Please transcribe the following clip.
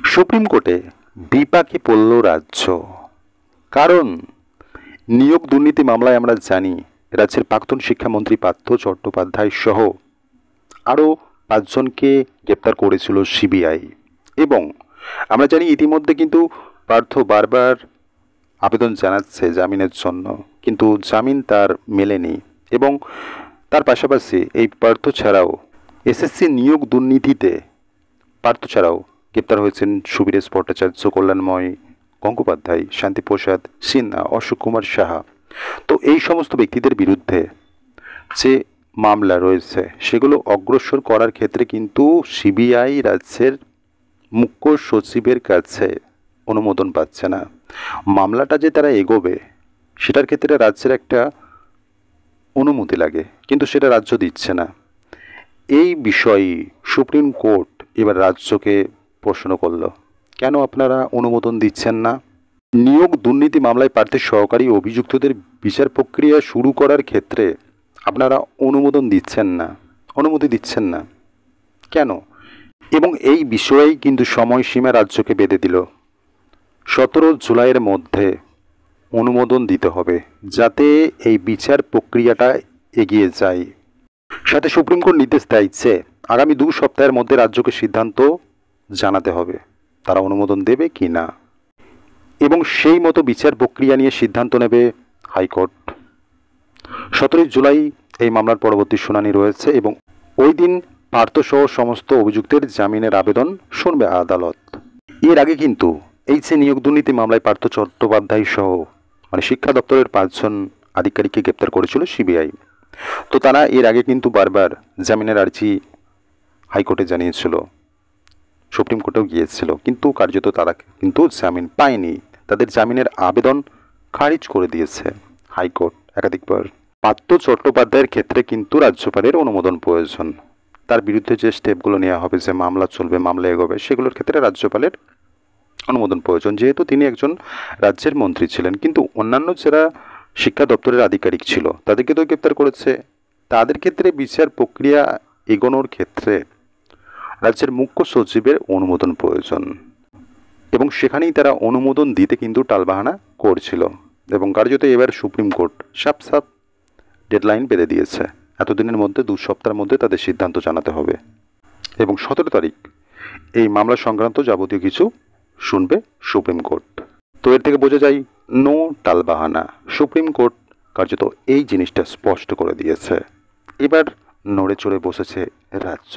Supreme কোর্টে বিপাকে পড়ল রাজ্য। কারণ নিয়োগ দুর্নীতি মামলায় আমরা জানি রাজ্যের প্রাক্তন শিক্ষামন্ত্রী পার্থ চট্টোপাধ্যায় সহ আরও 5 জনকে গ্রেপ্তার করেছিল সিবিআই। এবং আমরা জানি ইতিমধ্যে কিন্তু পার্থ বারবার আবেদন জানাচ্ছে জামিনের জন্য, কিন্তু জামিন তার মেলেনি। এবং তার পাশাপাশি এই পার্থ ছাড়াও এসএসসি নিয়োগ দুর্নীতিতে পার্থ ছাড়াও গ্রেপ্তার হয়েছেন সুবীরেশ ভট্টাচার্য, কল্যাণময় গঙ্গোপাধ্যায়, শান্তিপ্রসাদ সিনহা, অশোক কুমার সাহা। তো এই সমস্ত ব্যক্তিদের বিরুদ্ধে যে মামলা রয়েছে সেগুলো অগ্রসর করার ক্ষেত্রে কিন্তু সিবিআই রাজ্যের মুখ্য সচিবের কাছে অনুমোদন পাচ্ছে না। মামলাটা যে তারা এগোবে সেটার ক্ষেত্রে রাজ্যের একটা অনুমতি লাগে, কিন্তু সেটা রাজ্য দিচ্ছে না। এই বিষয়ে সুপ্রিম কোর্ট এবার রাজ্যকে প্রশ্ন করল, কেন আপনারা অনুমোদন দিচ্ছেন না? নিয়োগ দুর্নীতি মামলায় প্রার্থীর সহকারী অভিযুক্তদের বিচার প্রক্রিয়া শুরু করার ক্ষেত্রে আপনারা অনুমতি দিচ্ছেন না কেন? এবং এই বিষয়েই কিন্তু সময়সীমা রাজ্যকে বেঁধে দিল। 17 জুলাইয়ের মধ্যে অনুমোদন দিতে হবে যাতে এই বিচার প্রক্রিয়াটা এগিয়ে যায়। সাথে সুপ্রিম কোর্ট নির্দেশ দিচ্ছে আগামী 2 সপ্তাহের মধ্যে রাজ্যকে সিদ্ধান্ত জানাতে হবে তারা অনুমোদন দেবে কি না, এবং সেই মতো বিচার প্রক্রিয়া নিয়ে সিদ্ধান্ত নেবে হাইকোর্ট। 17 জুলাই এই মামলার পরবর্তী শুনানি রয়েছে এবং ওই দিন পার্থসহ সমস্ত অভিযুক্তের জামিনের আবেদন শুনবে আদালত। এর আগে কিন্তু এই যে নিয়োগ দুর্নীতি মামলায় পার্থ চট্টোপাধ্যায় সহ শিক্ষা দপ্তরের 5 জন আধিকারিককে গ্রেপ্তার করেছিল সিবিআই। তো তারা এর আগে কিন্তু বারবার জামিনের আর্জি হাইকোর্টে জানিয়েছিল, সুপ্রিম কোর্টেও গিয়েছিল, কিন্তু কার্যত তারা কিন্তু জামিন পায়নি। তাদের জামিনের আবেদন খারিজ করে দিয়েছে হাইকোর্ট একাধিকবার। পার্থ চট্টোপাধ্যায়ের ক্ষেত্রে কিন্তু রাজ্যপালের অনুমোদন প্রয়োজন। তার বিরুদ্ধে যে স্টেপগুলো নেওয়া হবে, যে মামলা চলবে, মামলা এগোবে, সেগুলোর ক্ষেত্রে রাজ্যপালের অনুমোদন প্রয়োজন, যেহেতু তিনি একজন রাজ্যের মন্ত্রী ছিলেন। কিন্তু অন্যান্য যারা শিক্ষা দপ্তরের আধিকারিক ছিল তাদেরকে তো গ্রেপ্তার করেছে, তাদের ক্ষেত্রে বিচার প্রক্রিয়া এগোনোর ক্ষেত্রে রাজ্যের মুখ্য সচিবের অনুমোদন প্রয়োজন। এবং সেখানেই তারা অনুমোদন দিতে কিন্তু টালবাহানা করছিল। এবং কার্যত এবার সুপ্রিম কোর্ট সাপ ডেডলাইন বেঁধে দিয়েছে, এতদিনের মধ্যে 2 সপ্তাহের মধ্যে তাদের সিদ্ধান্ত জানাতে হবে। এবং 17 তারিখ এই মামলা সংক্রান্ত যাবতীয় কিছু শুনবে সুপ্রিম কোর্ট। তো এর থেকে বোঝা যায় নো টালবাহানা। সুপ্রিম কোর্ট কার্যত এই জিনিসটা স্পষ্ট করে দিয়েছে। এবার নড়ে চড়ে বসেছে রাজ্য।